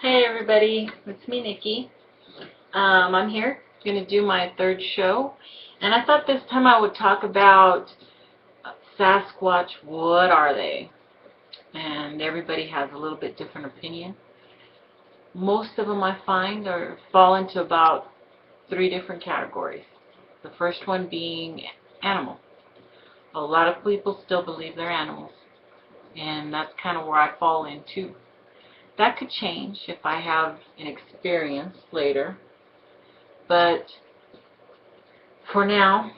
Hey everybody, it's me, Nikki. I'm here going to do my third show, and I thought this time I would talk about Sasquatch. What are they? And everybody has a little bit different opinion. Most of them I find fall into about three different categories. The first one being animal. A lot of people still believe they're animals, and that's kind of where I fall into. That could change if I have an experience later. But for now,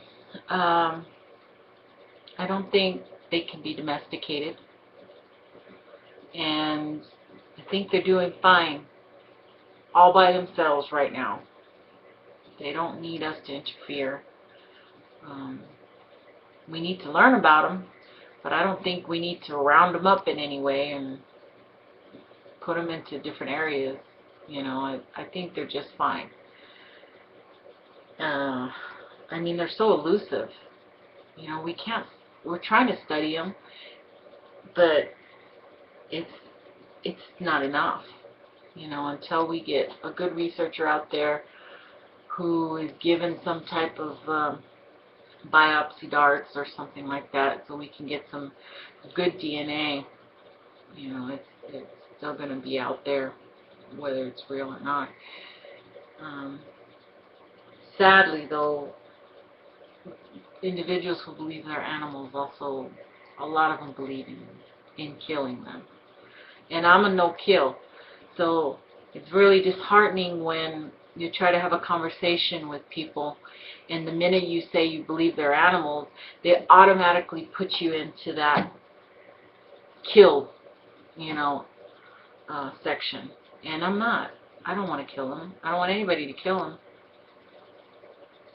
I don't think they can be domesticated. And I think they're doing fine all by themselves right now. They don't need us to interfere. Um, we need to learn about them, but I don't think we need to round them up in any way and put them into different areas. I think they're just fine. I mean, they're so elusive. We can't. We're trying to study them, but it's not enough. Until we get a good researcher out there who is given some type of biopsy darts or something like that, so we can get some good DNA. It's still going to be out there, whether it's real or not. Um, Sadly, though, individuals who believe they're animals also, a lot of them believe in killing them. And I'm a no-kill. So it's really disheartening when you try to have a conversation with people, and the minute you say you believe they're animals, they automatically put you into that kill, section. And I'm not. I don't want to kill them. I don't want anybody to kill them.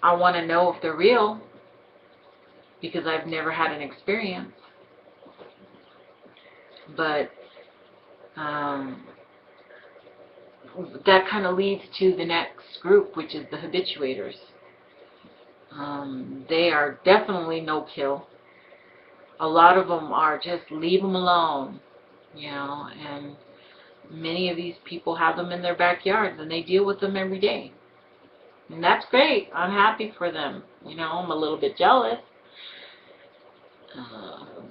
I want to know if they're real, because I've never had an experience. But that kind of leads to the next group, which is the habituators. They are definitely no-kill. A lot of them are just leave them alone, and many of these people have them in their backyards, and they deal with them every day. And that's great. I'm happy for them. I'm a little bit jealous.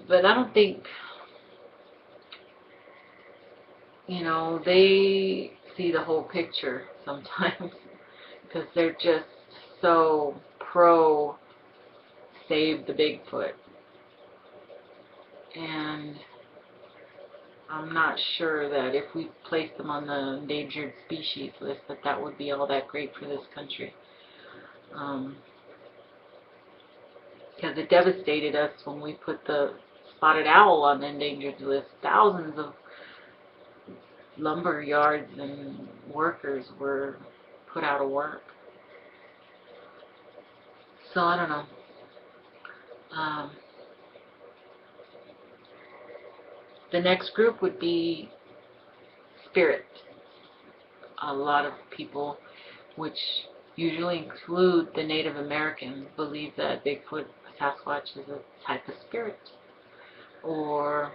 But I don't think, they see the whole picture sometimes, because they're just so pro save the Bigfoot. And I'm not sure that if we placed them on the endangered species list, that would be all that great for this country. Because it devastated us when we put the spotted owl on the endangered list. Thousands of lumber yards and workers were put out of work. So I don't know. The next group would be spirit. A lot of people, which usually include the Native Americans, believe that Bigfoot, Sasquatch, is a type of spirit or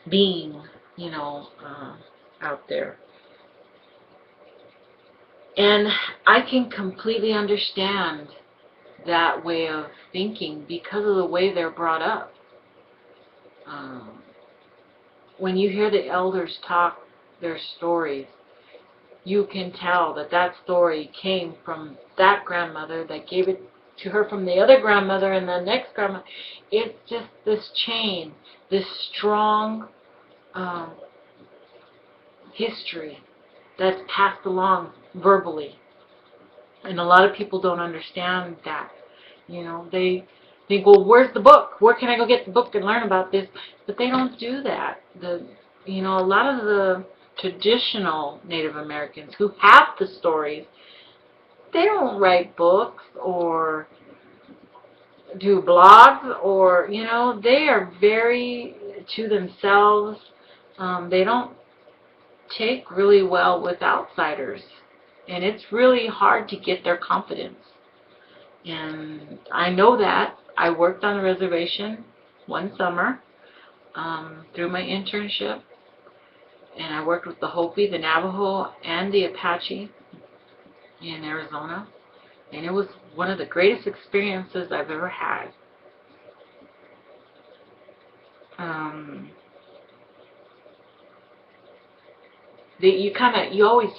being, out there. And I can completely understand that way of thinking because of the way they're brought up. When you hear the elders talk their stories, you can tell that that story came from that grandmother that gave it to her from the other grandmother and the next grandmother. It's just this chain, this strong history that's passed along verbally. And a lot of people don't understand that. They think, well, where's the book? Where can I go get the book and learn about this? But they don't do that. A lot of the traditional Native Americans who have the stories, they don't write books or do blogs, or they are very to themselves. They don't take really well with outsiders, and it's really hard to get their confidence. And I know that. I worked on a reservation one summer through my internship, And I worked with the Hopi, the Navajo, and the Apache in Arizona. And it was one of the greatest experiences I've ever had.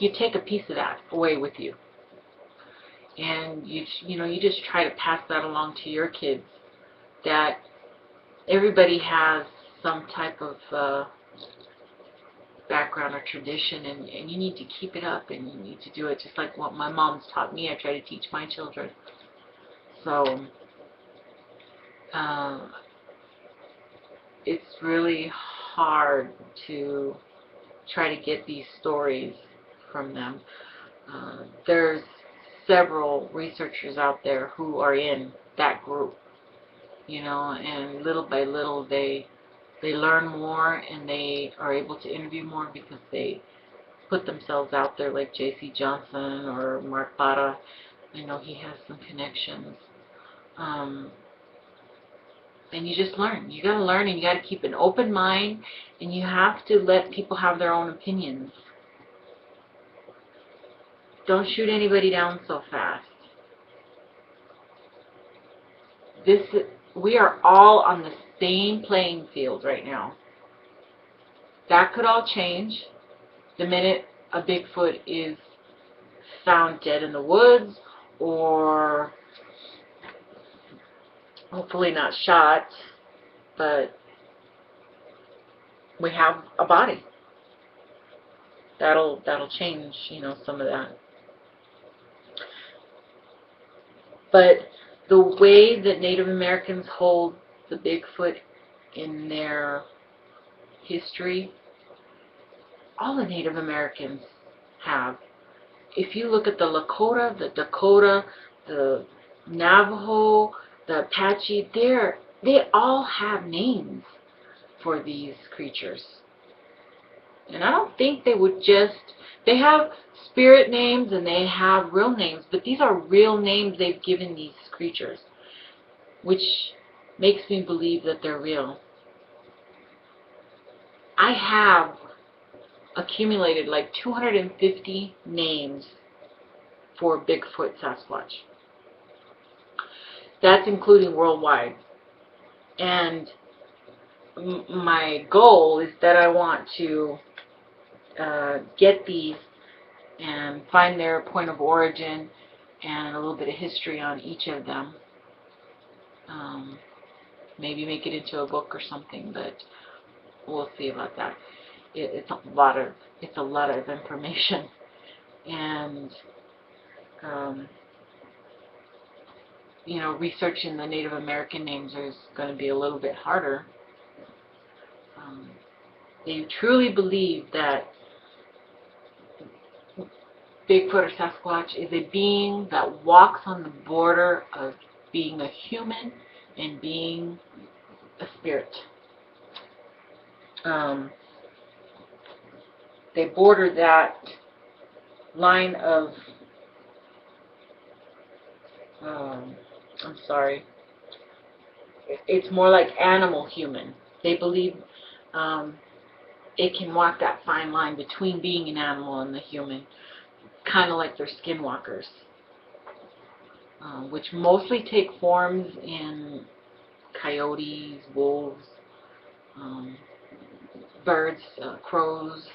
You take a piece of that away with you, and you just try to pass that along to your kids, that everybody has some type of background or tradition, and you need to keep it up, and you need to do it just like what my mom's taught me. I try to teach my children. So it's really hard to try to get these stories from them. There's several researchers out there who are in that group, and little by little they learn more, and they are able to interview more because they put themselves out there, like J.C. Johnson or Mark Bada. I know he has some connections. And you just learn. You got to learn, and you got to keep an open mind, and you have to let people have their own opinions. Don't shoot anybody down so fast. We are all on the same playing field right now. That could all change the minute a Bigfoot is found dead in the woods, or hopefully not shot, but we have a body. That'll change, some of that. But the way that Native Americans hold the Bigfoot in their history, all the Native Americans have. If you look at the Lakota, the Dakota, the Navajo, the Apache, they all have names for these creatures. And I don't think they have spirit names and they have real names, but these are real names they've given these creatures, which makes me believe that they're real. I have accumulated like 250 names for Bigfoot Sasquatch. That's including worldwide. And my goal is that I want to get these and find their point of origin and a little bit of history on each of them. Maybe make it into a book or something, but we'll see about that. It's a lot of information, and researching the Native American names is going to be a little bit harder. They truly believe that Bigfoot or Sasquatch is a being that walks on the border of being a human and being a spirit. They border that line of, it's more like animal human. They believe it can walk that fine line between being an animal and the human, kind of like they're skinwalkers, which mostly take forms in coyotes, wolves, birds, crows.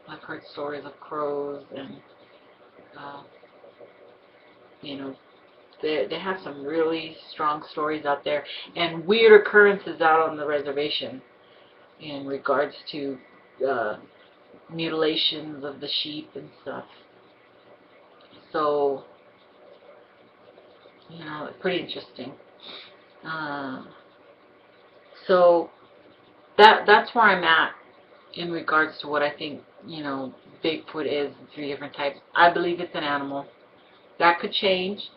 I've heard stories of crows, and they have some really strong stories out there, and weird occurrences out on the reservation in regards to mutilations of the sheep and stuff. So, it's pretty interesting. So that's where I'm at in regards to what I think, Bigfoot is, the 3 different types. I believe it's an animal. That could change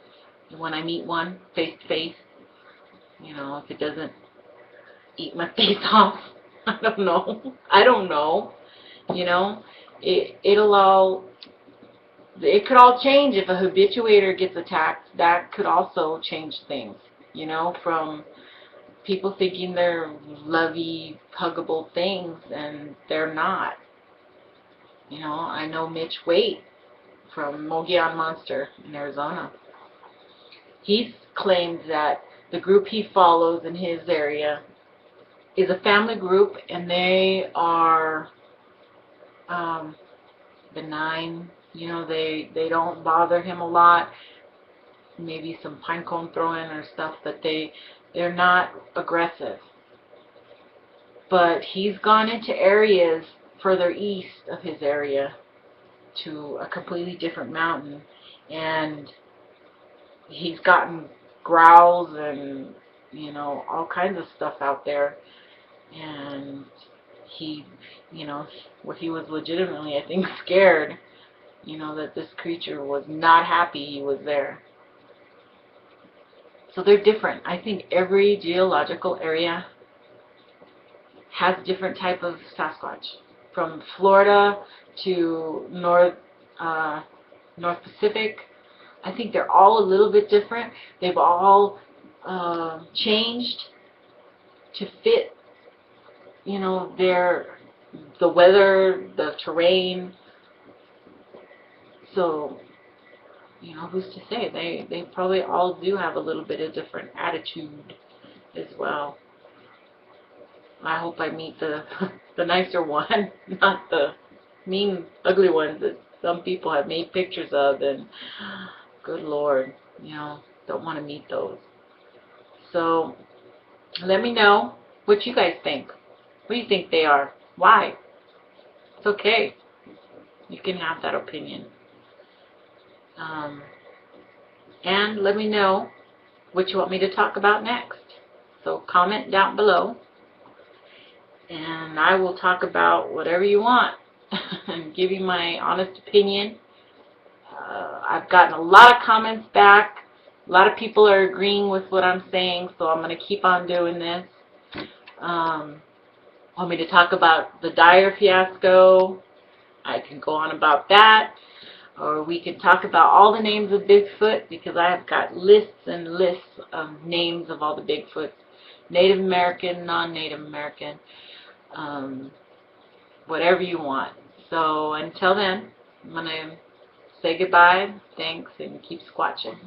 when I meet one face to face. If it doesn't eat my face off. I don't know. It could all change. If a habituator gets attacked, that could also change things, from people thinking they're lovey, huggable things, and they're not. You know, I know Mitch Waite from Mogollon Monster in Arizona. He's claimed that the group he follows in his area is a family group, and they are benign. You know, they don't bother him a lot. Maybe some pine cone throwing or stuff, but they're not aggressive. But he's gone into areas further east of his area to a completely different mountain, and he's gotten growls and, you know, all kinds of stuff out there. And he, you know, where he was legitimately, I think, scared, you know, that this creature was not happy he was there. So they're different. I think every geological area has a different type of Sasquatch. From Florida to North Pacific, I think they're all a little bit different. They've all changed to fit, you know, the weather, the terrain. So, you know, who's to say? They probably all do have a little bit of different attitude as well. I hope I meet the the nicer one, not the mean, ugly ones that some people have made pictures of, and good Lord, you know, don't want to meet those. So let me know what you guys think. What do you think they are? Why? It's okay. You can have that opinion. And let me know what you want me to talk about next. So comment down below, and I will talk about whatever you want and give you my honest opinion. I've gotten a lot of comments back. A lot of people are agreeing with what I'm saying, so I'm going to keep on doing this. Want me to talk about the Dyer fiasco? I can go on about that. Or we can talk about all the names of Bigfoot, because I have got lists and lists of names of all the Bigfoots. Native American, non-Native American, whatever you want. So until then, I'm going to say goodbye, thanks, and keep squatching.